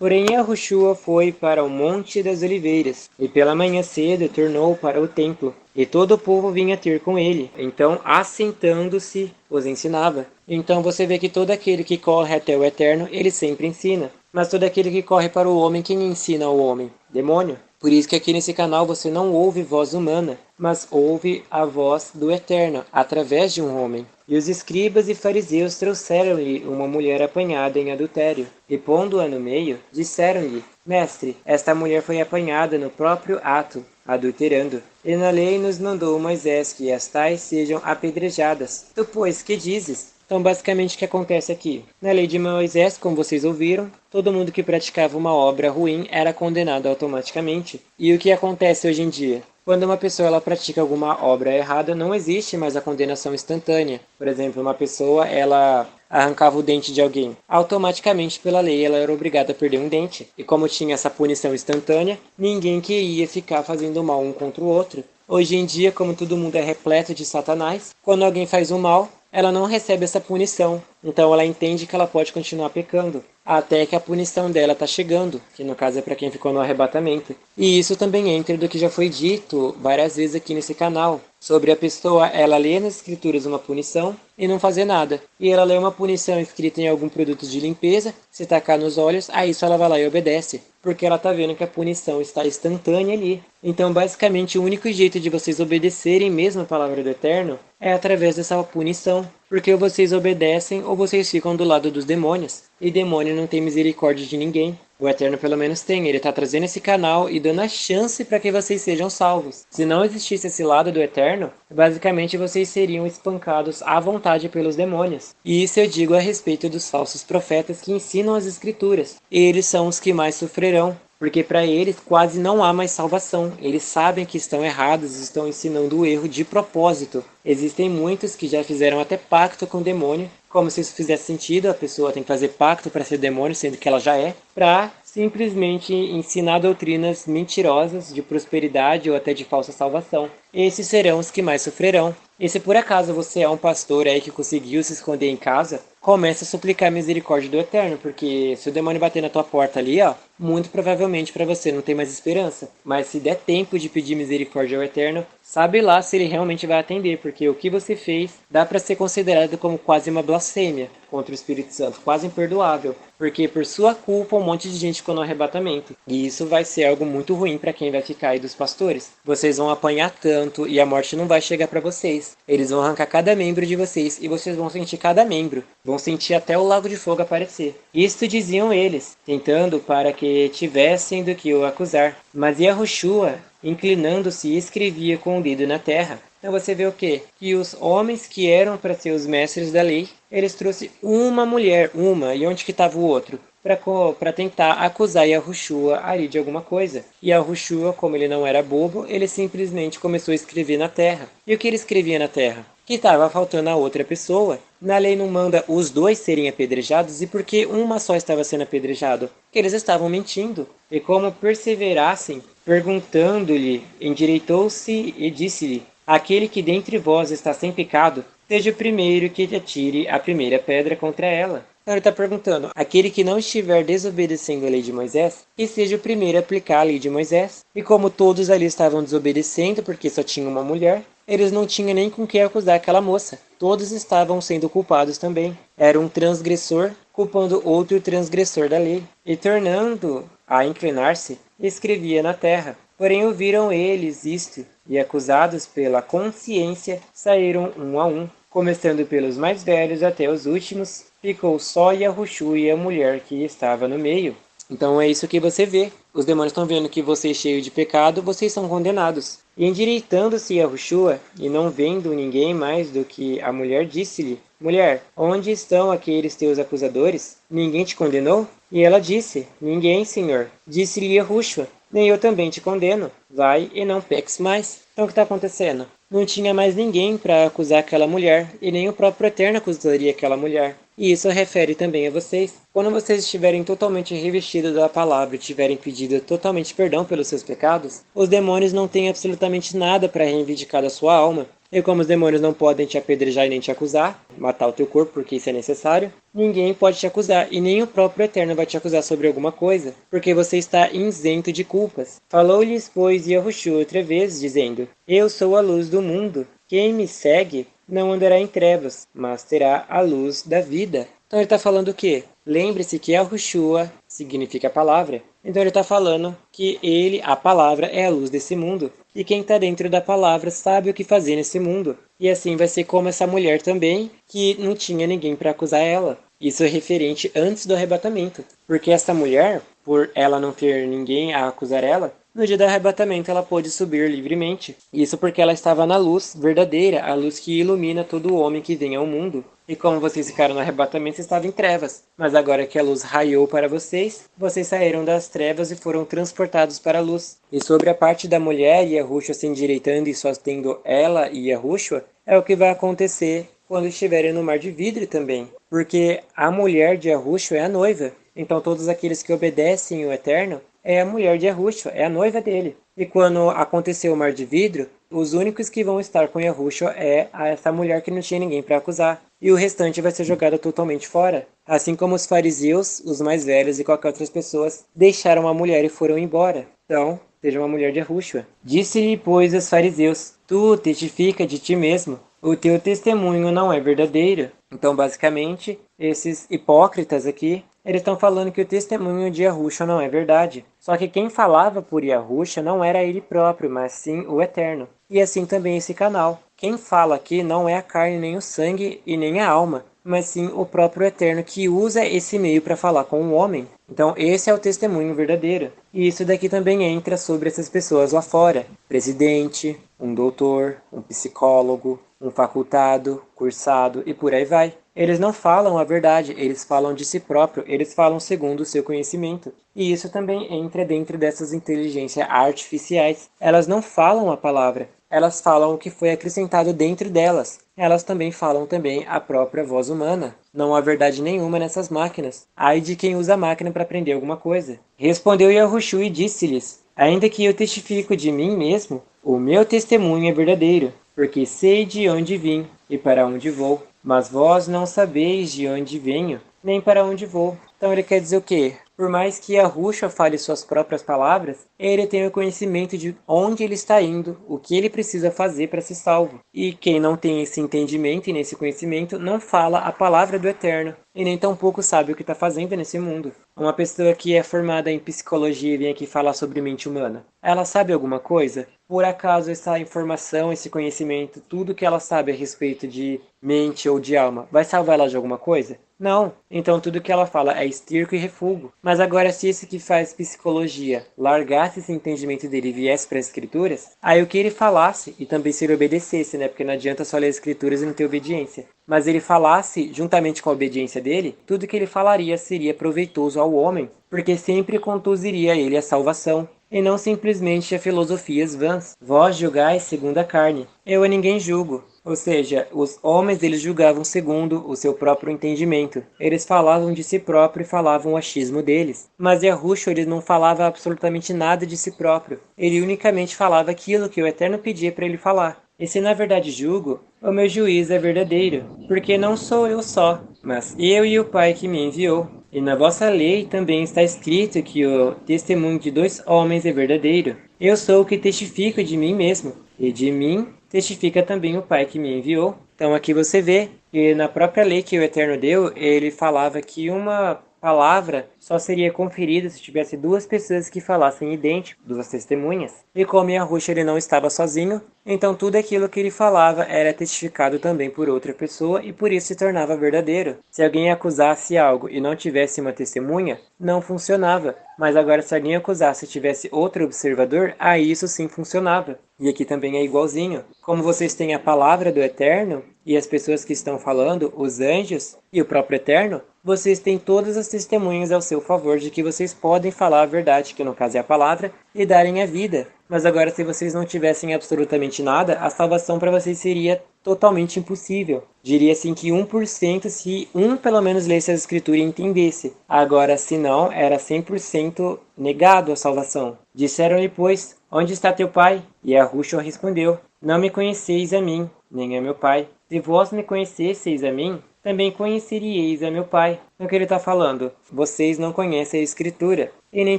Porém, Yahushua foi para o Monte das Oliveiras, e pela manhã cedo tornou para o templo, e todo o povo vinha ter com ele. Então, assentando-se, os ensinava. Então você vê que todo aquele que corre até o Eterno, ele sempre ensina. Mas todo aquele que corre para o homem, quem ensina ao homem? Demônio. Por isso que aqui nesse canal você não ouve voz humana, mas ouve a voz do Eterno, através de um homem. E os escribas e fariseus trouxeram-lhe uma mulher apanhada em adultério, e pondo-a no meio, disseram-lhe, Mestre, esta mulher foi apanhada no próprio ato, adulterando. E na lei nos mandou Moisés que as tais sejam apedrejadas. Tu, pois, que dizes? Então, basicamente, o que acontece aqui? Na lei de Moisés, como vocês ouviram, todo mundo que praticava uma obra ruim era condenado automaticamente. E o que acontece hoje em dia? Quando uma pessoa ela pratica alguma obra errada, não existe mais a condenação instantânea. Por exemplo, uma pessoa ela arrancava o dente de alguém. Automaticamente, pela lei, ela era obrigada a perder um dente. E como tinha essa punição instantânea, ninguém queria ficar fazendo mal um contra o outro. Hoje em dia, como todo mundo é repleto de Satanás, quando alguém faz um mal, ela não recebe essa punição. Então ela entende que ela pode continuar pecando, até que a punição dela está chegando, que no caso é para quem ficou no arrebatamento. E isso também entra do que já foi dito várias vezes aqui nesse canal, sobre a pessoa ela ler nas escrituras uma punição e não fazer nada. E ela lê uma punição escrita em algum produto de limpeza, se tacar nos olhos, aí isso ela vai lá e obedece, porque ela está vendo que a punição está instantânea ali. Então basicamente o único jeito de vocês obedecerem mesmo a palavra do Eterno é através dessa punição, porque ou vocês obedecem ou vocês ficam do lado dos demônios. E demônio não tem misericórdia de ninguém. O Eterno pelo menos tem, ele está trazendo esse canal e dando a chance para que vocês sejam salvos. Se não existisse esse lado do Eterno, basicamente vocês seriam espancados à vontade pelos demônios. E isso eu digo a respeito dos falsos profetas que ensinam as escrituras. Eles são os que mais sofrerão, porque para eles quase não há mais salvação. Eles sabem que estão errados e estão ensinando o erro de propósito. Existem muitos que já fizeram até pacto com o demônio, como se isso fizesse sentido, a pessoa tem que fazer pacto para ser demônio, sendo que ela já é, para simplesmente ensinar doutrinas mentirosas de prosperidade ou até de falsa salvação. Esses serão os que mais sofrerão. E se por acaso você é um pastor aí que conseguiu se esconder em casa, comece a suplicar a misericórdia do Eterno, porque se o demônio bater na tua porta ali, ó, muito provavelmente para você não tem mais esperança. Mas se der tempo de pedir misericórdia ao Eterno, sabe lá se ele realmente vai atender, porque o que você fez dá para ser considerado como quase uma blasfêmia contra o Espírito Santo, quase imperdoável, porque por sua culpa um monte de gente ficou no arrebatamento. E isso vai ser algo muito ruim para quem vai ficar aí dos pastores. Vocês vão apanhar tanto e a morte não vai chegar para vocês. Eles vão arrancar cada membro de vocês e vocês vão sentir cada membro. Vão sentir até o lago de fogo aparecer. Isto diziam eles, tentando para que tivessem do que o acusar. Mas Yahushua, inclinando-se, escrevia com o dedo na terra. Então você vê o quê? Que os homens que eram para ser os mestres da lei, eles trouxeram uma mulher, e onde que estava o outro? Para tentar acusar Yahushua ali de alguma coisa. E Yahushua, como ele não era bobo, ele simplesmente começou a escrever na terra. E o que ele escrevia na terra? Que estava faltando a outra pessoa. Na lei não manda os dois serem apedrejados, e por que uma só estava sendo apedrejado? Porque eles estavam mentindo. E como perseverassem, perguntando-lhe, endireitou-se e disse-lhe, aquele que dentre vós está sem pecado, seja o primeiro que te atire a primeira pedra contra ela. Então ele está perguntando, aquele que não estiver desobedecendo a lei de Moisés, que seja o primeiro a aplicar a lei de Moisés. E como todos ali estavam desobedecendo, porque só tinha uma mulher, eles não tinham nem com que acusar aquela moça. Todos estavam sendo culpados também. Era um transgressor culpando outro transgressor da lei. E tornando a inclinar-se, escrevia na terra. Porém ouviram eles isto, e acusados pela consciência, saíram um a um, começando pelos mais velhos até os últimos, ficou só Yahushua e a mulher que estava no meio. Então é isso que você vê. Os demônios estão vendo que vocês cheios de pecado, vocês são condenados. E endireitando-se Yahushua, e não vendo ninguém mais do que a mulher, disse-lhe, mulher, onde estão aqueles teus acusadores? Ninguém te condenou? E ela disse, ninguém, senhor. Disse-lhe Yahushua, nem eu também te condeno. Vai e não peques mais. Então o que está acontecendo? Não tinha mais ninguém para acusar aquela mulher, e nem o próprio Eterno acusaria aquela mulher. E isso refere também a vocês. Quando vocês estiverem totalmente revestidos da palavra e tiverem pedido totalmente perdão pelos seus pecados, os demônios não têm absolutamente nada para reivindicar da sua alma. E como os demônios não podem te apedrejar e nem te acusar, matar o teu corpo porque isso é necessário, ninguém pode te acusar, e nem o próprio Eterno vai te acusar sobre alguma coisa, porque você está isento de culpas. Falou-lhes, pois, Yahushua outra vez, dizendo: Eu sou a luz do mundo. Quem me segue não andará em trevas, mas terá a luz da vida. Então ele está falando o quê? Lembre-se que Yahushua significa palavra. Então ele está falando que ele, a palavra, é a luz desse mundo. E quem está dentro da palavra sabe o que fazer nesse mundo. E assim vai ser como essa mulher também, que não tinha ninguém para acusar ela. Isso é referente antes do arrebatamento. Porque essa mulher, por ela não ter ninguém a acusar ela, no dia do arrebatamento ela pôde subir livremente. Isso porque ela estava na luz verdadeira, a luz que ilumina todo homem que vem ao mundo. E como vocês ficaram no arrebatamento, vocês estavam em trevas. Mas agora que a luz raiou para vocês, vocês saíram das trevas e foram transportados para a luz. E sobre a parte da mulher e Yahushua se endireitando e só tendo ela e Yahushua, é o que vai acontecer quando estiverem no mar de vidro também. Porque a mulher de Yahushua é a noiva. Então todos aqueles que obedecem o Eterno é a mulher de Yahushua, é a noiva dele. E quando acontecer o mar de vidro, os únicos que vão estar com Yahushua é essa mulher que não tinha ninguém para acusar. E o restante vai ser jogado totalmente fora. Assim como os fariseus, os mais velhos e qualquer outras pessoas deixaram a mulher e foram embora. Então, seja uma mulher de Yahushua. Disse-lhe, pois, os fariseus: Tu testifica de ti mesmo, o teu testemunho não é verdadeiro. Então, basicamente, esses hipócritas aqui, eles estão falando que o testemunho de Yahushua não é verdade. Só que quem falava por Yahushua não era ele próprio, mas sim o Eterno. E assim também esse canal. Quem fala aqui não é a carne, nem o sangue e nem a alma, mas sim o próprio Eterno que usa esse meio para falar com o homem. Então esse é o testemunho verdadeiro. E isso daqui também entra sobre essas pessoas lá fora. Presidente, um doutor, um psicólogo, um facultado, cursado e por aí vai. Eles não falam a verdade, eles falam de si próprio, eles falam segundo o seu conhecimento. E isso também entra dentro dessas inteligências artificiais. Elas não falam a palavra, elas falam o que foi acrescentado dentro delas. Elas também falam também a própria voz humana. Não há verdade nenhuma nessas máquinas. Ai de quem usa a máquina para aprender alguma coisa. Respondeu Yahushua e disse-lhes: Ainda que eu testifico de mim mesmo, o meu testemunho é verdadeiro, porque sei de onde vim e para onde vou. Mas vós não sabeis de onde venho, nem para onde vou. Então ele quer dizer o quê? Por mais que Yahushua fale suas próprias palavras, ele tem o conhecimento de onde ele está indo, o que ele precisa fazer para ser salvo. E quem não tem esse entendimento e nesse conhecimento não fala a palavra do Eterno, e nem tampouco sabe o que está fazendo nesse mundo. Uma pessoa que é formada em psicologia e vem aqui falar sobre mente humana, ela sabe alguma coisa? Por acaso essa informação, esse conhecimento, tudo que ela sabe a respeito de mente ou de alma, vai salvar ela de alguma coisa? Não. Então tudo que ela fala é esterco e refúgio. Mas agora se esse que faz psicologia largasse esse entendimento dele e viesse para as escrituras, aí o que ele falasse, e também se ele obedecesse, né? Porque não adianta só ler as escrituras e não ter obediência. Mas ele falasse, juntamente com a obediência dele, tudo que ele falaria seria proveitoso ao homem, porque sempre conduziria ele à salvação, e não simplesmente a filosofias vãs. Vós julgais segundo a carne, eu a ninguém julgo. Ou seja, os homens eles julgavam segundo o seu próprio entendimento. Eles falavam de si próprio e falavam o achismo deles. Mas Yahushua ele não falava absolutamente nada de si próprio. Ele unicamente falava aquilo que o Eterno pedia para ele falar. E se na verdade julgo, o meu juízo é verdadeiro, porque não sou eu só, mas eu e o Pai que me enviou. E na vossa lei também está escrito que o testemunho de dois homens é verdadeiro. Eu sou o que testifico de mim mesmo, e de mim testifica também o Pai que me enviou. Então aqui você vê que na própria lei que o Eterno deu, ele falava que uma palavra só seria conferida se tivesse duas pessoas que falassem idêntico, duas testemunhas. E como Yahushua ele não estava sozinho, então tudo aquilo que ele falava era testificado também por outra pessoa e por isso se tornava verdadeiro. Se alguém acusasse algo e não tivesse uma testemunha, não funcionava. Mas agora se alguém acusasse e tivesse outro observador, aí isso sim funcionava. E aqui também é igualzinho. Como vocês têm a palavra do Eterno, e as pessoas que estão falando, os anjos e o próprio Eterno, vocês têm todas as testemunhas ao seu favor de que vocês podem falar a verdade, que no caso é a palavra, e darem a vida. Mas agora se vocês não tivessem absolutamente nada, a salvação para vocês seria totalmente impossível. Diria assim que 1% se um pelo menos lesse a escritura e entendesse. Agora, se não, era 100% negado a salvação. Disseram-lhe, pois, onde está teu pai? E Yahushua respondeu, não me conheceis a mim, nem a meu Pai. Se vós me conhecesseis a mim, também conheceríeis a meu Pai. O que ele está falando? Vocês não conhecem a Escritura, e nem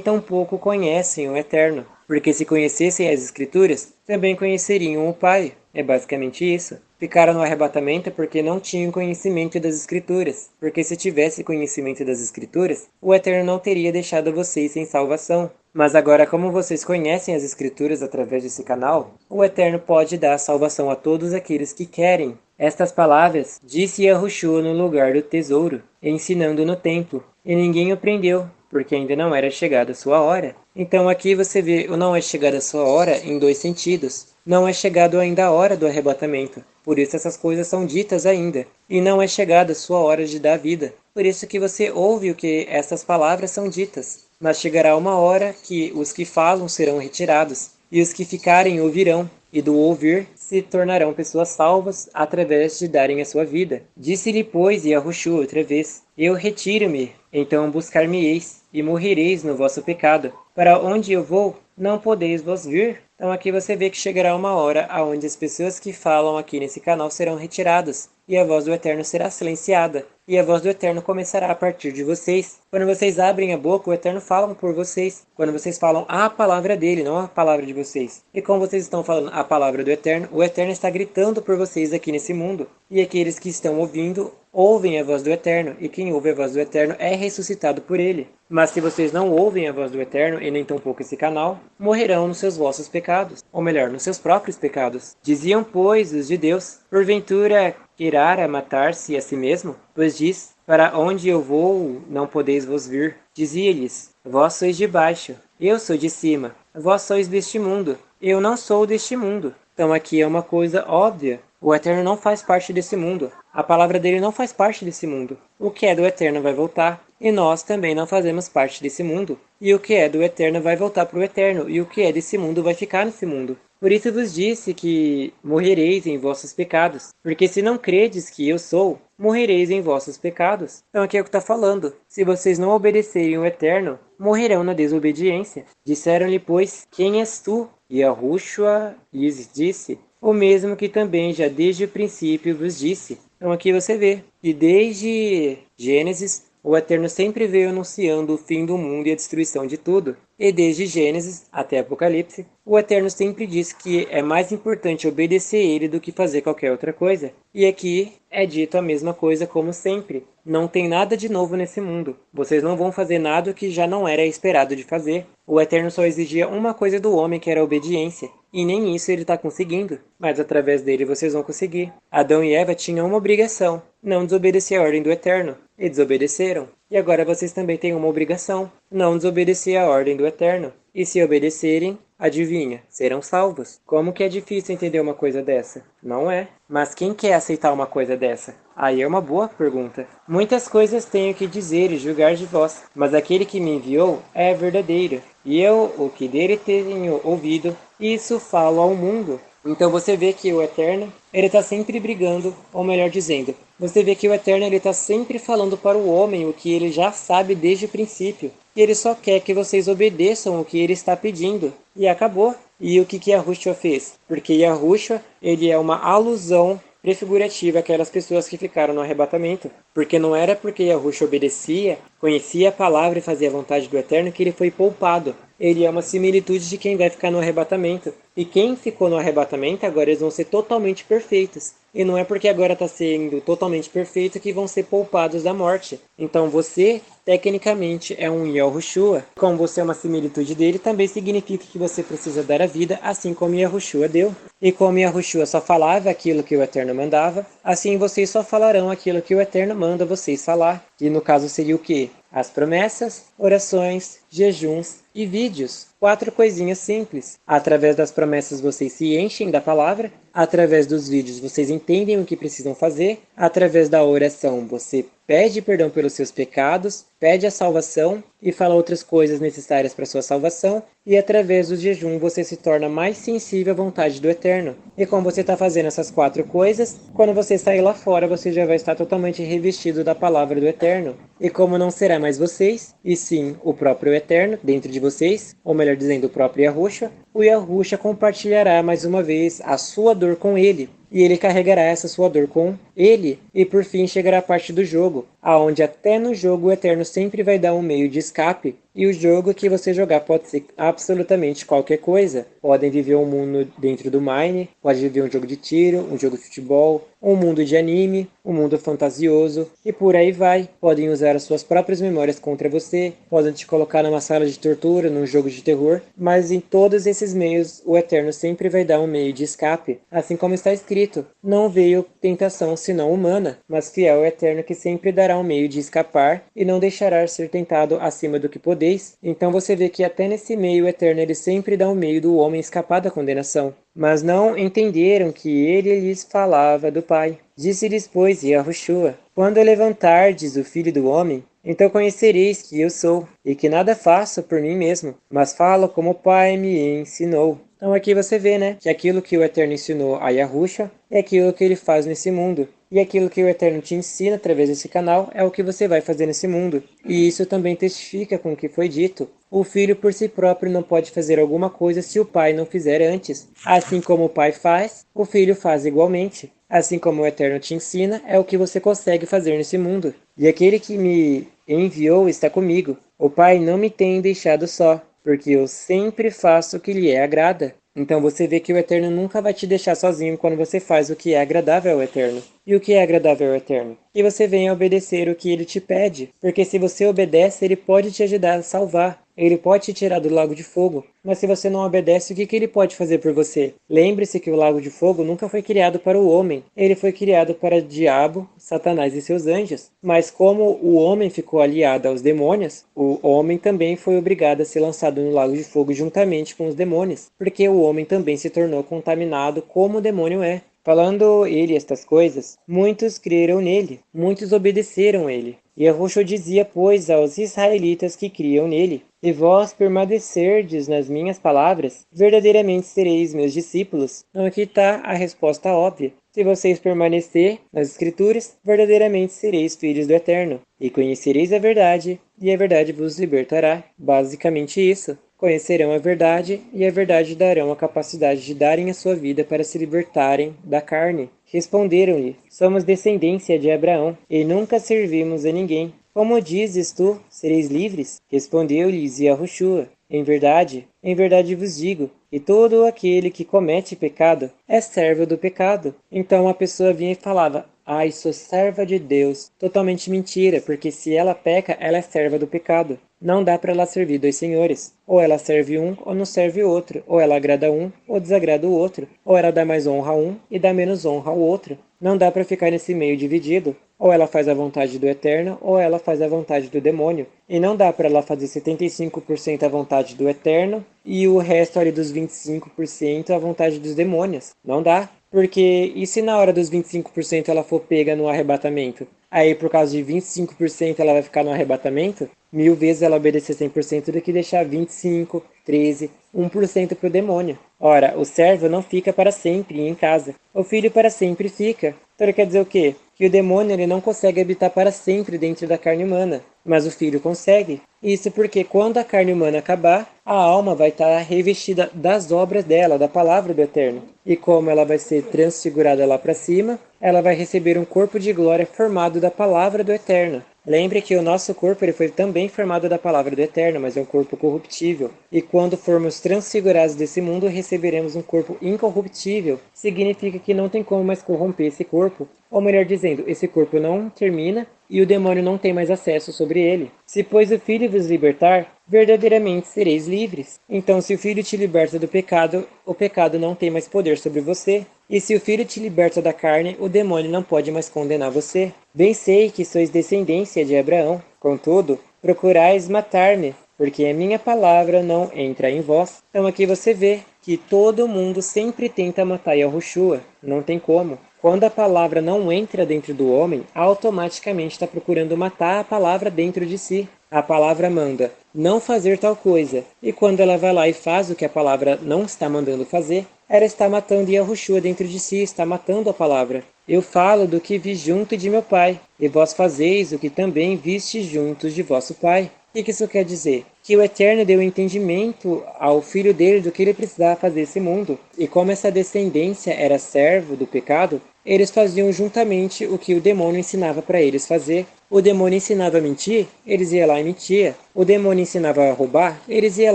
tampouco conhecem o Eterno. Porque se conhecessem as Escrituras, também conheceriam o Pai. É basicamente isso. Ficaram no arrebatamento porque não tinham conhecimento das Escrituras. Porque se tivesse conhecimento das Escrituras, o Eterno não teria deixado vocês sem salvação. Mas agora, como vocês conhecem as Escrituras através desse canal, o Eterno pode dar salvação a todos aqueles que querem. Estas palavras disse Yahushua no lugar do tesouro, ensinando no templo, e ninguém o prendeu, porque ainda não era chegada a sua hora. Então aqui você vê o não é chegada a sua hora em dois sentidos. Não é chegado ainda a hora do arrebatamento, por isso essas coisas são ditas ainda, e não é chegada a sua hora de dar vida. Por isso que você ouve o que essas palavras são ditas. Mas chegará uma hora que os que falam serão retirados, e os que ficarem ouvirão, e do ouvir se tornarão pessoas salvas através de darem a sua vida. Disse-lhe, pois, Yahushua outra vez, eu retiro-me, então buscar-me-eis, e morrereis no vosso pecado. Para onde eu vou, não podeis vos vir. Então aqui você vê que chegará uma hora onde as pessoas que falam aqui nesse canal serão retiradas, e a voz do Eterno será silenciada, e a voz do Eterno começará a partir de vocês. Quando vocês abrem a boca, o Eterno fala por vocês. Quando vocês falam a palavra dele, não a palavra de vocês. E como vocês estão falando a palavra do Eterno, o Eterno está gritando por vocês aqui nesse mundo. E aqueles que estão ouvindo, ouvem a voz do Eterno, e quem ouve a voz do Eterno é ressuscitado por ele. Mas se vocês não ouvem a voz do Eterno, e nem tampouco esse canal, morrerão nos seus vossos pecados, ou melhor, nos seus próprios pecados. Diziam, pois, os judeus, porventura querara matar-se a si mesmo? Pois diz, para onde eu vou, não podeis vos vir. Dizia-lhes, vós sois de baixo, eu sou de cima, vós sois deste mundo, eu não sou deste mundo. Então aqui é uma coisa óbvia. O Eterno não faz parte desse mundo. A palavra dele não faz parte desse mundo. O que é do Eterno vai voltar. E nós também não fazemos parte desse mundo. E o que é do Eterno vai voltar para o Eterno. E o que é desse mundo vai ficar nesse mundo. Por isso vos disse que morrereis em vossos pecados. Porque se não credes que eu sou, morrereis em vossos pecados. Então aqui é o que está falando. Se vocês não obedecerem o Eterno, morrerão na desobediência. Disseram-lhe, pois, quem és tu? E Yahushua lhes disse, o mesmo que também já desde o princípio vos disse. Então aqui você vê que desde Gênesis, o Eterno sempre veio anunciando o fim do mundo e a destruição de tudo. E desde Gênesis até Apocalipse, o Eterno sempre diz que é mais importante obedecer ele do que fazer qualquer outra coisa. E aqui é dito a mesma coisa como sempre. Não tem nada de novo nesse mundo. Vocês não vão fazer nada que já não era esperado de fazer. O Eterno só exigia uma coisa do homem, que era a obediência. E nem isso ele está conseguindo. Mas através dele vocês vão conseguir. Adão e Eva tinham uma obrigação. Não desobedecer a ordem do Eterno. E desobedeceram. E agora vocês também têm uma obrigação. Não desobedecer a ordem do Eterno. E se obedecerem, adivinha, serão salvos. Como que é difícil entender uma coisa dessa? Não é. Mas quem quer aceitar uma coisa dessa? Aí é uma boa pergunta. Muitas coisas tenho que dizer e julgar de vós, mas aquele que me enviou é verdadeiro. E eu, o que dele tenho ouvido, isso falo ao mundo. Então você vê que o Eterno, ele está sempre brigando, ou melhor dizendo, você vê que o Eterno ele está sempre falando para o homem o que ele já sabe desde o princípio. E ele só quer que vocês obedeçam o que ele está pedindo. E acabou. E o que Yahushua fez? Porque Yahushua, ele é uma alusão prefigurativa àquelas pessoas que ficaram no arrebatamento. Porque não era porque Yahushua obedecia, conhecia a palavra e fazia a vontade do Eterno que ele foi poupado. Ele é uma similitude de quem vai ficar no arrebatamento. E quem ficou no arrebatamento, agora eles vão ser totalmente perfeitos. E não é porque agora está sendo totalmente perfeito que vão ser poupados da morte. Então você, tecnicamente, é um Yahushua. Como você é uma similitude dele, também significa que você precisa dar a vida, assim como Yahushua deu. E como Yahushua só falava aquilo que o Eterno mandava, assim vocês só falarão aquilo que o Eterno manda vocês falar. E no caso seria o quê? As promessas, orações, jejuns e vídeos. 4 coisinhas simples. Através das promessas vocês se enchem da palavra. Através dos vídeos vocês entendem o que precisam fazer. Através da oração você pede perdão pelos seus pecados, pede a salvação e fala outras coisas necessárias para sua salvação. E através do jejum você se torna mais sensível à vontade do Eterno. E como você está fazendo essas 4 coisas, quando você sair lá fora você já vai estar totalmente revestido da palavra do Eterno. E como não será mais vocês, e sim o próprio Eterno dentro de vocês, ou melhor dizendo, o próprio Yahushua, o Yahushua compartilhará mais uma vez a sua dor com ele. e ele carregará essa sua dor com ele, e por fim chegará a parte do jogo, aonde até no jogo o Eterno sempre vai dar um meio de escape, e o jogo que você jogar pode ser absolutamente qualquer coisa. Podem viver um mundo dentro do Mine, pode viver um jogo de tiro, um jogo de futebol, um mundo de anime, um mundo fantasioso, e por aí vai. Podem usar as suas próprias memórias contra você, podem te colocar numa sala de tortura, num jogo de terror, mas em todos esses meios o Eterno sempre vai dar um meio de escape, assim como está escrito: não veio tentação senão humana, mas fiel é o Eterno que sempre dará um meio de escapar e não deixará ser tentado acima do que podeis. Então você vê que até nesse meio o Eterno ele sempre dá um meio do homem escapar da condenação. Mas não entenderam que ele lhes falava do Pai. Disse-lhes, pois, Yahushua: quando levantardes o Filho do Homem, então conhecereis que eu sou, e que nada faço por mim mesmo, mas falo como o Pai me ensinou. Então aqui você vê, né, que aquilo que o Eterno ensinou a Yahushua é aquilo que ele faz nesse mundo. E aquilo que o Eterno te ensina através desse canal é o que você vai fazer nesse mundo. E isso também testifica com o que foi dito. O filho por si próprio não pode fazer alguma coisa se o pai não fizer antes. Assim como o pai faz, o filho faz igualmente. Assim como o Eterno te ensina, é o que você consegue fazer nesse mundo. E aquele que me enviou está comigo. O Pai não me tem deixado só, porque eu sempre faço o que lhe agrada. Então você vê que o Eterno nunca vai te deixar sozinho quando você faz o que é agradável ao Eterno. E o que é agradável ao Eterno? Que você venha obedecer o que ele te pede, porque se você obedece, ele pode te ajudar a salvar. Ele pode te tirar do lago de fogo, mas se você não obedece, o que ele pode fazer por você? Lembre-se que o lago de fogo nunca foi criado para o homem, ele foi criado para o diabo, Satanás e seus anjos. Mas como o homem ficou aliado aos demônios, o homem também foi obrigado a ser lançado no lago de fogo juntamente com os demônios, porque o homem também se tornou contaminado como o demônio é. Falando ele estas coisas, muitos creram nele, muitos obedeceram ele. E Yahushua dizia, pois, aos israelitas que criam nele: e vós permanecerdes nas minhas palavras, verdadeiramente sereis meus discípulos. Então aqui está a resposta óbvia. Se vocês permanecer nas Escrituras, verdadeiramente sereis filhos do Eterno, e conhecereis a verdade, e a verdade vos libertará. Basicamente isso. Conhecerão a verdade, e a verdade darão a capacidade de darem a sua vida para se libertarem da carne. Responderam-lhe: somos descendência de Abraão, e nunca servimos a ninguém. Como dizes tu, sereis livres? Respondeu-lhes Yahushua: em verdade vos digo, que todo aquele que comete pecado é servo do pecado. Então a pessoa vinha e falava: ai, sou serva de Deus. Totalmente mentira, porque se ela peca, ela é serva do pecado. Não dá para ela servir dois senhores. Ou ela serve um ou não serve o outro. Ou ela agrada um ou desagrada o outro. Ou ela dá mais honra a um e dá menos honra ao outro. Não dá para ficar nesse meio dividido. Ou ela faz a vontade do Eterno, ou ela faz a vontade do demônio. E não dá para ela fazer 75% a vontade do Eterno e o resto ali dos 25% a vontade dos demônios. Não dá. Porque e se na hora dos 25% ela for pega no arrebatamento? Aí por causa de 25% ela vai ficar no arrebatamento? 1000 vezes ela obedecer 100% do que deixar 25, 13, 1% para o demônio. Ora, o servo não fica para sempre em casa. O filho para sempre fica. Então ele quer dizer o quê? Que o demônio ele não consegue habitar para sempre dentro da carne humana. Mas o filho consegue. Isso porque quando a carne humana acabar, a alma vai estar revestida das obras dela, da palavra do Eterno. E como ela vai ser transfigurada lá para cima, ela vai receber um corpo de glória formado da palavra do Eterno. Lembre que o nosso corpo ele foi também formado da palavra do Eterno, mas é um corpo corruptível. E quando formos transfigurados desse mundo, receberemos um corpo incorruptível. Significa que não tem como mais corromper esse corpo. Ou melhor dizendo, esse corpo não termina e o demônio não tem mais acesso sobre ele. Se, pois, o Filho vos libertar, verdadeiramente sereis livres. Então, se o Filho te liberta do pecado, o pecado não tem mais poder sobre você. E se o Filho te liberta da carne, o demônio não pode mais condenar você. Bem sei que sois descendência de Abraão. Contudo, procurais matar-me, porque a minha palavra não entra em vós. Então aqui você vê que todo mundo sempre tenta matar Yahushua. Não tem como. Quando a palavra não entra dentro do homem, automaticamente está procurando matar a palavra dentro de si. A palavra manda não fazer tal coisa. E quando ela vai lá e faz o que a palavra não está mandando fazer, ela está matando Yahushua dentro de si, está matando a palavra. Eu falo do que vi junto de meu pai, e vós fazeis o que também viste juntos de vosso pai. O que isso quer dizer? Que o Eterno deu entendimento ao filho dele do que ele precisava fazer esse mundo. E como essa descendência era servo do pecado, eles faziam juntamente o que o demônio ensinava para eles fazer. O demônio ensinava a mentir, eles iam lá e mentia. O demônio ensinava a roubar, eles iam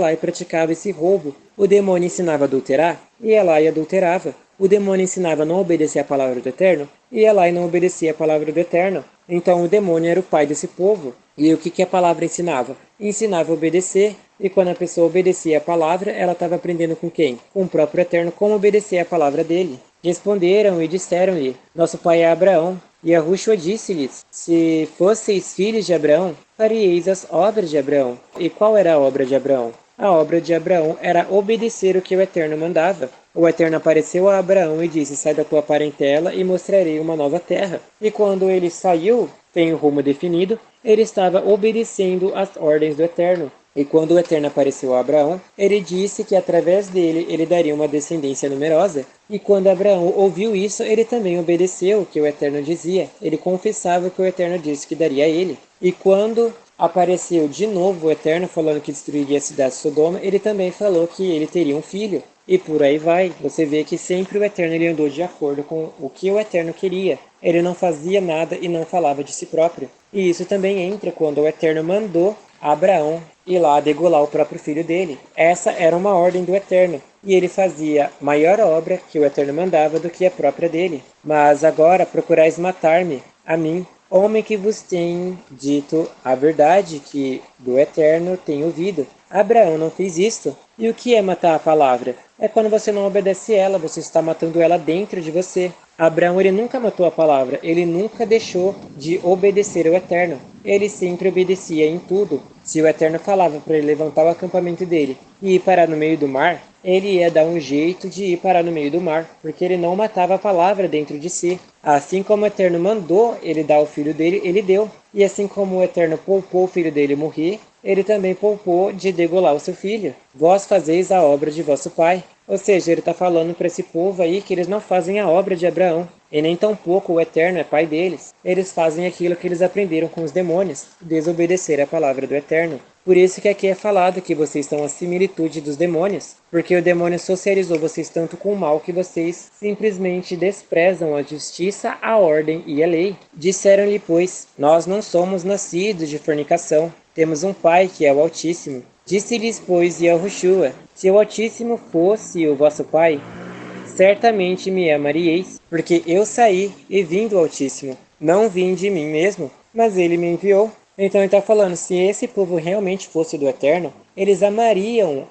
lá e praticavam esse roubo. O demônio ensinava a adulterar, ia lá e adulterava. O demônio ensinava a não obedecer a palavra do Eterno, ia lá e não obedecia a palavra do Eterno. Então o demônio era o pai desse povo. E o que a palavra ensinava? Ensinava a obedecer, e quando a pessoa obedecia a palavra, ela estava aprendendo com quem? Com o próprio Eterno como obedecer a palavra dele. Responderam e disseram-lhe, nosso pai é Abraão. E Yahushua disse-lhes, se fosseis filhos de Abraão, faríeis as obras de Abraão. E qual era a obra de Abraão? A obra de Abraão era obedecer o que o Eterno mandava. O Eterno apareceu a Abraão e disse, sai da tua parentela e mostrarei uma nova terra. E quando ele saiu, tem o rumo definido, ele estava obedecendo às ordens do Eterno. E quando o Eterno apareceu a Abraão, ele disse que através dele ele daria uma descendência numerosa. E quando Abraão ouviu isso, ele também obedeceu o que o Eterno dizia. Ele confessava o que o Eterno disse que daria a ele. E quando apareceu de novo o Eterno falando que destruiria a cidade de Sodoma, ele também falou que ele teria um filho. E por aí vai, você vê que sempre o Eterno ele andou de acordo com o que o Eterno queria. Ele não fazia nada e não falava de si próprio. E isso também entra quando o Eterno mandou Abraão ir lá degolar o próprio filho dele. Essa era uma ordem do Eterno. E ele fazia maior obra que o Eterno mandava do que a própria dele. Mas agora procurais matar-me, a mim, homem que vos tem dito a verdade que do Eterno tenho ouvido. Abraão não fez isto. E o que é matar a palavra? É quando você não obedece ela, você está matando ela dentro de você. Abraão ele nunca matou a palavra, ele nunca deixou de obedecer ao Eterno. Ele sempre obedecia em tudo. Se o Eterno falava para ele levantar o acampamento dele e ir parar no meio do mar, ele ia dar um jeito de ir parar no meio do mar, porque ele não matava a palavra dentro de si. Assim como o Eterno mandou ele dar o filho dele, ele deu. E assim como o Eterno poupou o filho dele morrer, ele também poupou de degolar o seu filho. Vós fazeis a obra de vosso pai. Ou seja, ele está falando para esse povo aí que eles não fazem a obra de Abraão. E nem tampouco o Eterno é pai deles. Eles fazem aquilo que eles aprenderam com os demônios, desobedecer a palavra do Eterno. Por isso que aqui é falado que vocês estão à similitude dos demônios, porque o demônio socializou vocês tanto com o mal que vocês simplesmente desprezam a justiça, a ordem e a lei. Disseram-lhe, pois, nós não somos nascidos de fornicação, temos um Pai que é o Altíssimo. Disse-lhes, pois, Yahushua, se o Altíssimo fosse o vosso Pai, certamente me amaríeis, porque eu saí e vim do Altíssimo. Não vim de mim mesmo, mas ele me enviou. Então ele está falando, se esse povo realmente fosse do Eterno, eles amariam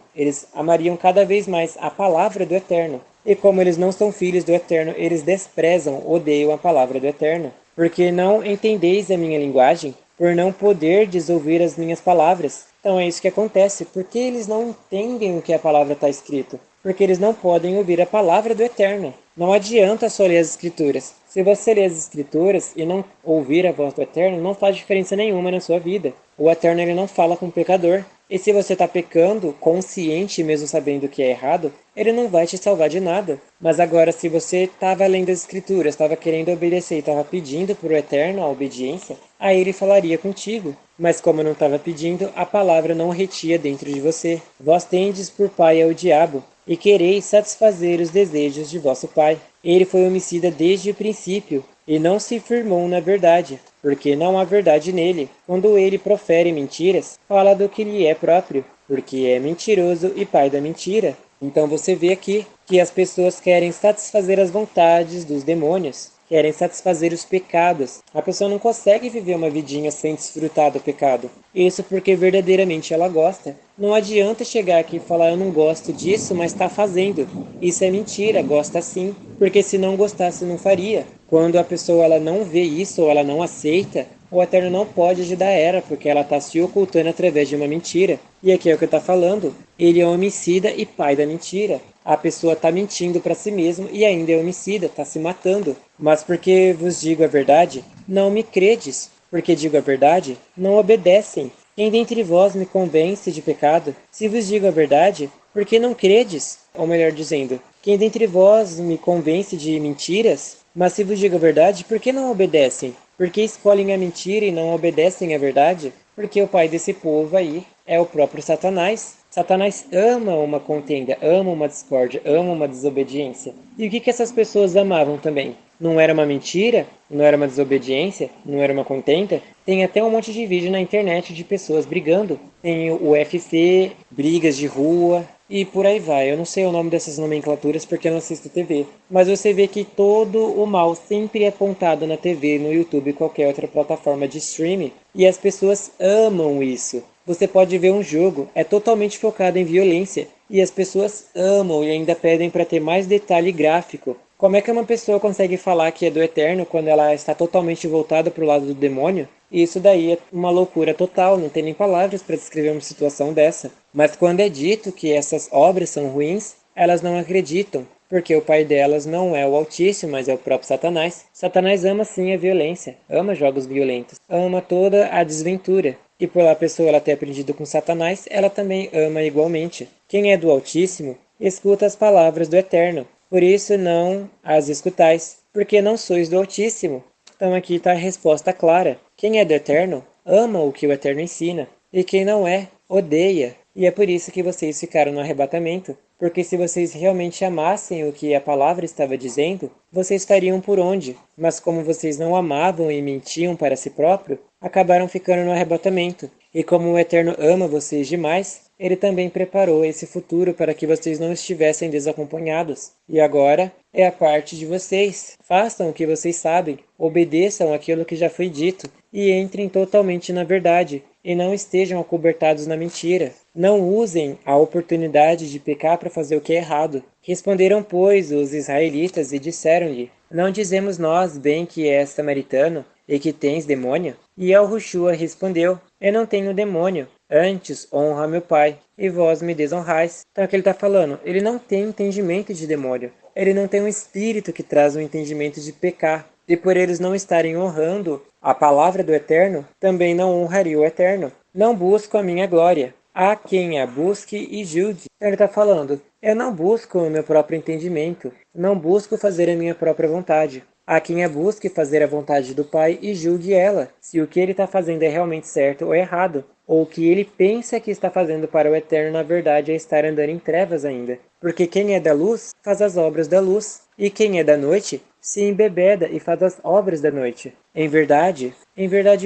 cada vez mais a palavra do Eterno. E como eles não são filhos do Eterno, eles desprezam, odeiam a palavra do Eterno. Porque não entendeis a minha linguagem, por não poderdes ouvir as minhas palavras. Então é isso que acontece, porque eles não entendem o que a palavra está escrito. Porque eles não podem ouvir a palavra do Eterno. Não adianta só ler as Escrituras. Se você ler as Escrituras e não ouvir a voz do Eterno, não faz diferença nenhuma na sua vida. O Eterno ele não fala com o pecador. E se você está pecando, consciente mesmo sabendo que é errado, ele não vai te salvar de nada. Mas agora, se você estava lendo as Escrituras, estava querendo obedecer e estava pedindo para o Eterno a obediência, aí ele falaria contigo. Mas como não estava pedindo, a palavra não retia dentro de você. Vós tendes por pai ao diabo, e quereis satisfazer os desejos de vosso pai. Ele foi homicida desde o princípio, e não se firmou na verdade, porque não há verdade nele. Quando ele profere mentiras, fala do que lhe é próprio, porque é mentiroso e pai da mentira. Então você vê aqui que as pessoas querem satisfazer as vontades dos demônios, querem satisfazer os pecados. A pessoa não consegue viver uma vidinha sem desfrutar do pecado. Isso porque verdadeiramente ela gosta. Não adianta chegar aqui e falar, eu não gosto disso, mas está fazendo. Isso é mentira, gosta sim. Porque se não gostasse, não faria. Quando a pessoa ela não vê isso ou ela não aceita, o Eterno não pode ajudar ela, porque ela está se ocultando através de uma mentira. E aqui é o que está falando. Ele é homicida e pai da mentira. A pessoa está mentindo para si mesma e ainda é homicida, está se matando. Mas porque vos digo a verdade, não me credes. Porque digo a verdade, não obedecem. Quem dentre vós me convence de pecado? Se vos digo a verdade, por que não credes? Ou melhor dizendo, quem dentre vós me convence de mentiras? Mas se vos digo a verdade, por que não obedecem? Por que escolhem a mentira e não obedecem à verdade? Porque o pai desse povo aí é o próprio Satanás. Satanás ama uma contenda, ama uma discórdia, ama uma desobediência. E o que essas pessoas amavam também? Não era uma mentira? Não era uma desobediência? Não era uma contenda? Tem até um monte de vídeo na internet de pessoas brigando. Tem o UFC, brigas de rua e por aí vai. Eu não sei o nome dessas nomenclaturas porque eu não assisto TV. Mas você vê que todo o mal sempre é apontado na TV, no YouTube e qualquer outra plataforma de streaming. E as pessoas amam isso. Você pode ver um jogo, é totalmente focado em violência, e as pessoas amam e ainda pedem para ter mais detalhe gráfico. Como é que uma pessoa consegue falar que é do Eterno quando ela está totalmente voltada para o lado do demônio? Isso daí é uma loucura total, não tem nem palavras para descrever uma situação dessa. Mas quando é dito que essas obras são ruins, elas não acreditam, porque o pai delas não é o Altíssimo, mas é o próprio Satanás. Satanás ama sim a violência, ama jogos violentos, ama toda a desventura. E por a pessoa ela ter aprendido com Satanás, ela também ama igualmente. Quem é do Altíssimo, escuta as palavras do Eterno. Por isso não as escutais, porque não sois do Altíssimo. Então aqui está a resposta clara. Quem é do Eterno, ama o que o Eterno ensina. E quem não é, odeia. E é por isso que vocês ficaram no arrebatamento. Porque se vocês realmente amassem o que a palavra estava dizendo, vocês estariam por onde? Mas como vocês não amavam e mentiam para si próprio, acabaram ficando no arrebatamento. E como o Eterno ama vocês demais, ele também preparou esse futuro para que vocês não estivessem desacompanhados. E agora é a parte de vocês. Façam o que vocês sabem, obedeçam aquilo que já foi dito e entrem totalmente na verdade e não estejam acobertados na mentira. Não usem a oportunidade de pecar para fazer o que é errado. Responderam, pois, os israelitas e disseram-lhe: Não dizemos nós bem que és samaritano e que tens demônio? E Yahushua respondeu: Eu não tenho demônio, antes honra meu pai, e vós me desonrais. Então o que ele está falando? Ele não tem entendimento de demônio. Ele não tem um espírito que traz um entendimento de pecar. E por eles não estarem honrando a palavra do Eterno, também não honraria o Eterno. Não busco a minha glória. Há quem a busque e julgue. Então ele está falando, eu não busco o meu próprio entendimento, não busco fazer a minha própria vontade. Há quem a busque fazer a vontade do Pai e julgue ela, se o que ele está fazendo é realmente certo ou errado, ou o que ele pensa que está fazendo para o Eterno na verdade é estar andando em trevas ainda. Porque quem é da luz faz as obras da luz, e quem é da noite se embebeda e faz as obras da noite. Em verdade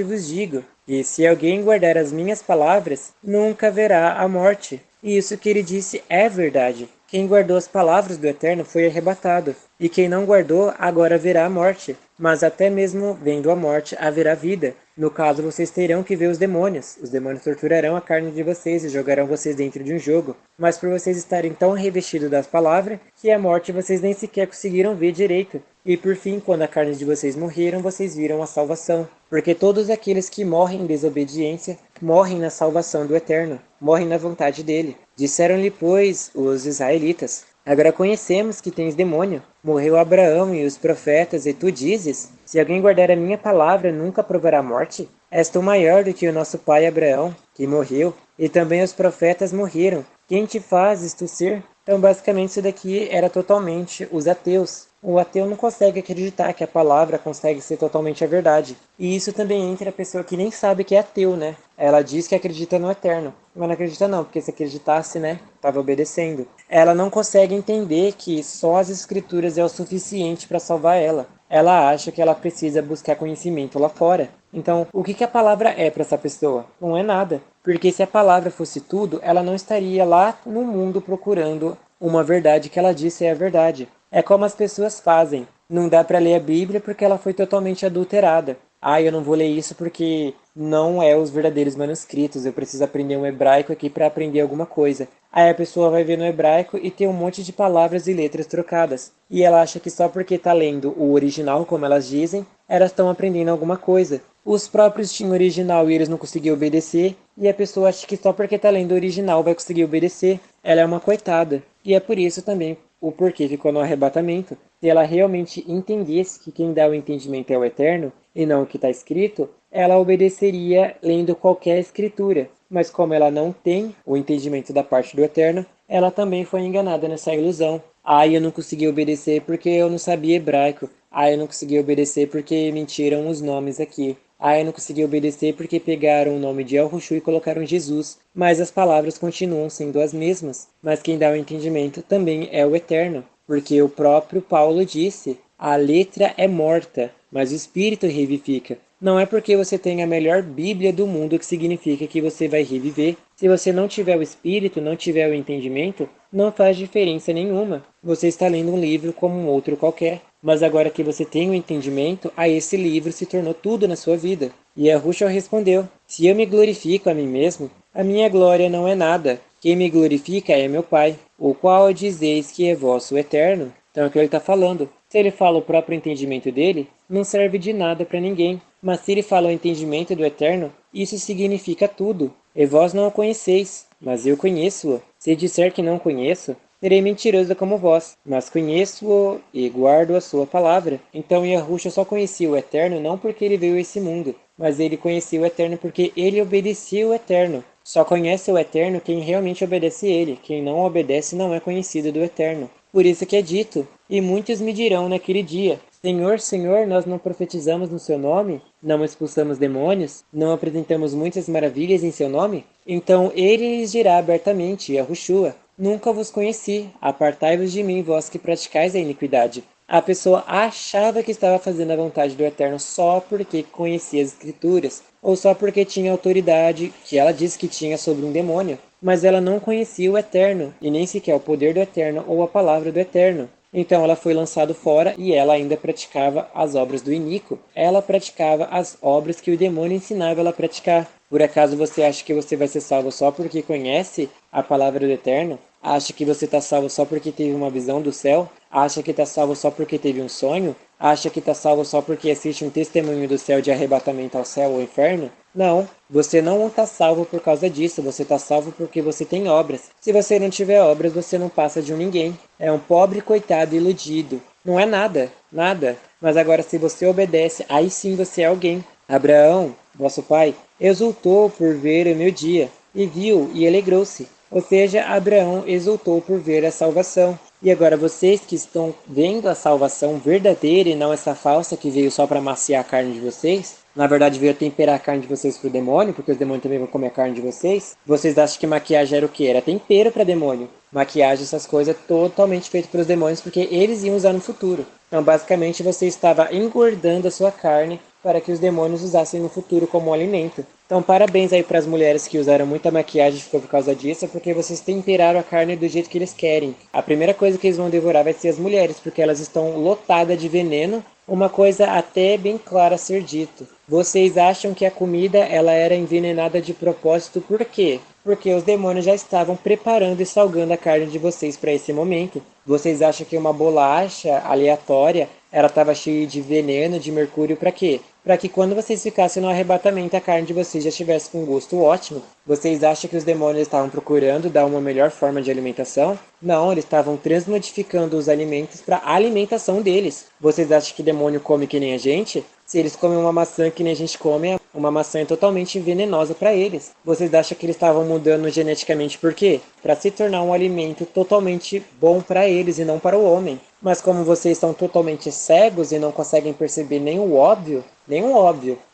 vos digo, que se alguém guardar as minhas palavras, nunca verá a morte. E isso que ele disse é verdade. Quem guardou as palavras do Eterno foi arrebatado, e quem não guardou agora verá a morte. Mas até mesmo vendo a morte haverá vida. No caso, vocês terão que ver os demônios. Os demônios torturarão a carne de vocês e jogarão vocês dentro de um jogo. Mas por vocês estarem tão revestidos das palavras, que a morte vocês nem sequer conseguiram ver direito. E por fim, quando a carne de vocês morreram, vocês viram a salvação. Porque todos aqueles que morrem em desobediência, morrem na salvação do Eterno, morrem na vontade dele. Disseram-lhe, pois, os israelitas: Agora conhecemos que tens demônio. Morreu Abraão e os profetas, e tu dizes: Se alguém guardar a minha palavra, nunca provará a morte? És tu maior do que o nosso pai Abraão, que morreu, e também os profetas morreram. Quem te fazes tu ser? Então, basicamente, isso daqui era totalmente os ateus. O ateu não consegue acreditar que a palavra consegue ser totalmente a verdade. E isso também entra a pessoa que nem sabe que é ateu, né? Ela diz que acredita no Eterno, mas não acredita não, porque se acreditasse, né, estava obedecendo. Ela não consegue entender que só as escrituras é o suficiente para salvar ela. Ela acha que ela precisa buscar conhecimento lá fora. Então, o que a palavra é para essa pessoa? Não é nada. Porque se a palavra fosse tudo, ela não estaria lá no mundo procurando uma verdade que ela disse é a verdade. É como as pessoas fazem. Não dá para ler a Bíblia porque ela foi totalmente adulterada. Ah, eu não vou ler isso porque não é os verdadeiros manuscritos. Eu preciso aprender um hebraico aqui para aprender alguma coisa. Aí a pessoa vai ver no hebraico e tem um monte de palavras e letras trocadas. E ela acha que só porque está lendo o original, como elas dizem, elas estão aprendendo alguma coisa. Os próprios tinham original e eles não conseguiam obedecer. E a pessoa acha que só porque está lendo o original vai conseguir obedecer. Ela é uma coitada. E é por isso também o porquê ficou no arrebatamento. Se ela realmente entendesse que quem dá o entendimento é o Eterno, e não o que está escrito, ela obedeceria lendo qualquer escritura. Mas como ela não tem o entendimento da parte do Eterno, ela também foi enganada nessa ilusão. Ah, eu não consegui obedecer porque eu não sabia hebraico. Ah, eu não consegui obedecer porque mentiram os nomes aqui. Ah, eu não consegui obedecer porque pegaram o nome de El-Rushu e colocaram Jesus. Mas as palavras continuam sendo as mesmas. Mas quem dá o entendimento também é o Eterno. Porque o próprio Paulo disse, a letra é morta, mas o espírito revivifica. Não é porque você tem a melhor Bíblia do mundo que significa que você vai reviver. Se você não tiver o espírito, não tiver o entendimento, não faz diferença nenhuma. Você está lendo um livro como um outro qualquer. Mas agora que você tem o entendimento, a esse livro se tornou tudo na sua vida. E Yahushua respondeu, se eu me glorifico a mim mesmo, a minha glória não é nada. Quem me glorifica é meu Pai, o qual dizeis que é vosso eterno. Então é o que ele está falando. Se ele fala o próprio entendimento dele, não serve de nada para ninguém. Mas se ele fala o entendimento do eterno, isso significa tudo. E vós não o conheceis, mas eu conheço-o. Se disser que não conheço, serei mentiroso como vós, mas conheço-o e guardo a sua palavra. Então Yahushua só conhecia o Eterno não porque ele veio a esse mundo, mas ele conhecia o Eterno porque ele obedecia o Eterno. Só conhece o Eterno quem realmente obedece ele, quem não obedece não é conhecido do Eterno. Por isso que é dito, e muitos me dirão naquele dia, Senhor, Senhor, nós não profetizamos no seu nome? Não expulsamos demônios? Não apresentamos muitas maravilhas em seu nome? Então ele lhes dirá abertamente, Yahushua, nunca vos conheci, apartai-vos de mim, vós que praticais a iniquidade. A pessoa achava que estava fazendo a vontade do Eterno só porque conhecia as Escrituras, ou só porque tinha autoridade que ela disse que tinha sobre um demônio, mas ela não conhecia o Eterno, e nem sequer o poder do Eterno ou a palavra do Eterno. Então ela foi lançada fora e ela ainda praticava as obras do iníquo. Ela praticava as obras que o demônio ensinava ela a praticar. Por acaso você acha que você vai ser salvo só porque conhece a palavra do Eterno? Acha que você está salvo só porque teve uma visão do céu? Acha que está salvo só porque teve um sonho? Acha que está salvo só porque assiste um testemunho do céu de arrebatamento ao céu ou inferno? Não, você não está salvo por causa disso, você está salvo porque você tem obras. Se você não tiver obras, você não passa de um ninguém. É um pobre coitado iludido. Não é nada, nada. Mas agora se você obedece, aí sim você é alguém. Abraão, vosso pai, exultou por ver o meu dia, e viu e alegrou-se. Ou seja, Abraão exultou por ver a salvação. E agora vocês que estão vendo a salvação verdadeira e não essa falsa que veio só para maciar a carne de vocês, na verdade veio temperar a carne de vocês pro demônio, porque os demônios também vão comer a carne de vocês. Vocês acham que maquiagem era o quê? Era tempero para demônio. Maquiagem, essas coisas, totalmente feito para os demônios, porque eles iam usar no futuro. Então, basicamente, você estava engordando a sua carne para que os demônios usassem no futuro como alimento. Então, parabéns aí para as mulheres que usaram muita maquiagem e ficou por causa disso, porque vocês temperaram a carne do jeito que eles querem. A primeira coisa que eles vão devorar vai ser as mulheres, porque elas estão lotadas de veneno. Uma coisa até bem clara a ser dito. Vocês acham que a comida ela era envenenada de propósito por quê? Porque os demônios já estavam preparando e salgando a carne de vocês para esse momento. Vocês acham que uma bolacha aleatória ela estava cheia de veneno, de mercúrio, para quê? Para que quando vocês ficassem no arrebatamento a carne de vocês já estivesse com um gosto ótimo. Vocês acham que os demônios estavam procurando dar uma melhor forma de alimentação? Não, eles estavam transmodificando os alimentos para a alimentação deles. Vocês acham que demônio come que nem a gente? Se eles comem uma maçã que nem a gente come, uma maçã é totalmente venenosa para eles. Vocês acham que eles estavam mudando geneticamente por quê? Para se tornar um alimento totalmente bom para eles e não para o homem. Mas como vocês são totalmente cegos e não conseguem perceber nenhum óbvio,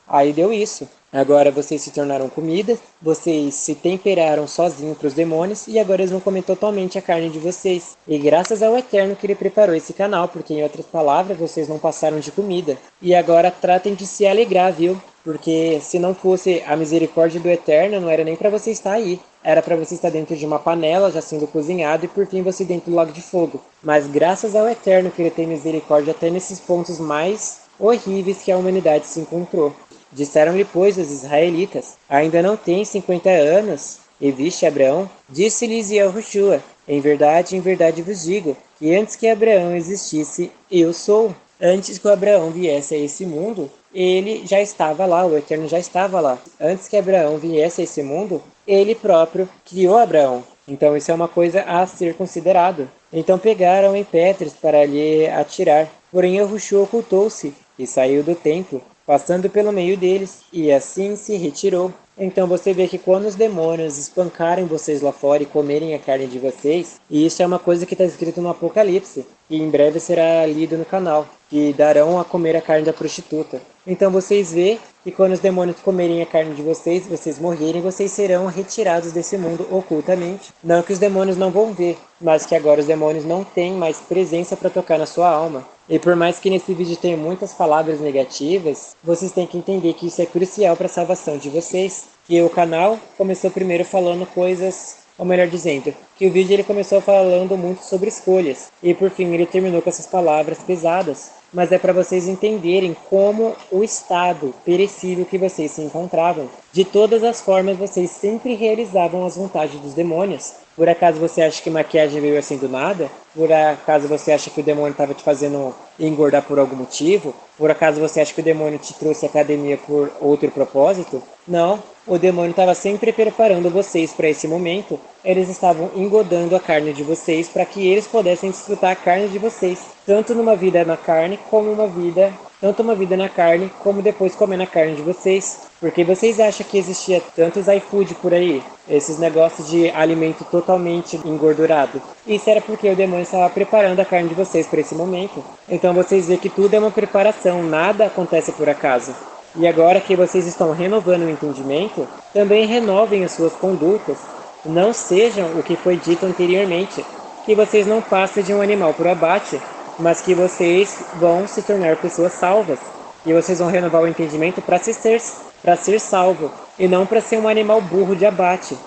aí deu isso. Agora vocês se tornaram comida, vocês se temperaram sozinhos para os demônios e agora eles vão comer totalmente a carne de vocês. E graças ao Eterno que ele preparou esse canal, porque em outras palavras vocês não passaram de comida. E agora tratem de se alegrar, viu? Porque se não fosse a misericórdia do Eterno, não era nem para você estar aí. Era para você estar dentro de uma panela, já sendo cozinhado, e por fim você dentro do lago de fogo. Mas graças ao Eterno que ele tem misericórdia até nesses pontos mais horríveis que a humanidade se encontrou. Disseram-lhe, pois, os israelitas, ainda não tens 50 anos, e viste Abraão? Disse-lhes Yahushua, em verdade vos digo, que antes que Abraão existisse, eu sou. Antes que o Abraão viesse a esse mundo, ele já estava lá, o Eterno já estava lá. Antes que Abraão viesse a esse mundo, ele próprio criou Abraão. Então isso é uma coisa a ser considerado. Então pegaram em Petros para lhe atirar. Porém Yahushua ocultou-se e saiu do templo, passando pelo meio deles, e assim se retirou. Então você vê que quando os demônios espancarem vocês lá fora e comerem a carne de vocês, e isso é uma coisa que está escrito no Apocalipse, e em breve será lido no canal, que darão a comer a carne da prostituta. Então vocês vê que quando os demônios comerem a carne de vocês, vocês morrerem, vocês serão retirados desse mundo ocultamente. Não que os demônios não vão ver, mas que agora os demônios não têm mais presença para tocar na sua alma. E por mais que nesse vídeo tenha muitas palavras negativas, vocês têm que entender que isso é crucial para a salvação de vocês. Que o canal começou primeiro falando coisas, ou melhor dizendo, que o vídeo ele começou falando muito sobre escolhas. E por fim ele terminou com essas palavras pesadas. Mas é para vocês entenderem como o estado perecível que vocês se encontravam. De todas as formas, vocês sempre realizavam as vontades dos demônios. Por acaso você acha que maquiagem veio assim do nada? Por acaso você acha que o demônio estava te fazendo engordar por algum motivo? Por acaso você acha que o demônio te trouxe à academia por outro propósito? Não, o demônio estava sempre preparando vocês para esse momento. Eles estavam engodando a carne de vocês para que eles pudessem desfrutar a carne de vocês. Tanto numa vida na carne, como uma vida na carne, como depois comendo a carne de vocês. Porque vocês acham que existia tantos iFood por aí? Esses negócios de alimento totalmente engordurado. Isso era porque o demônio estava preparando a carne de vocês para esse momento. Então vocês veem que tudo é uma preparação, nada acontece por acaso. E agora que vocês estão renovando o entendimento, também renovem as suas condutas. Não sejam o que foi dito anteriormente, que vocês não passem de um animal por abate, mas que vocês vão se tornar pessoas salvas. E vocês vão renovar o entendimento para ser salvo, e não para ser um animal burro de abate.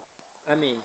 Amém.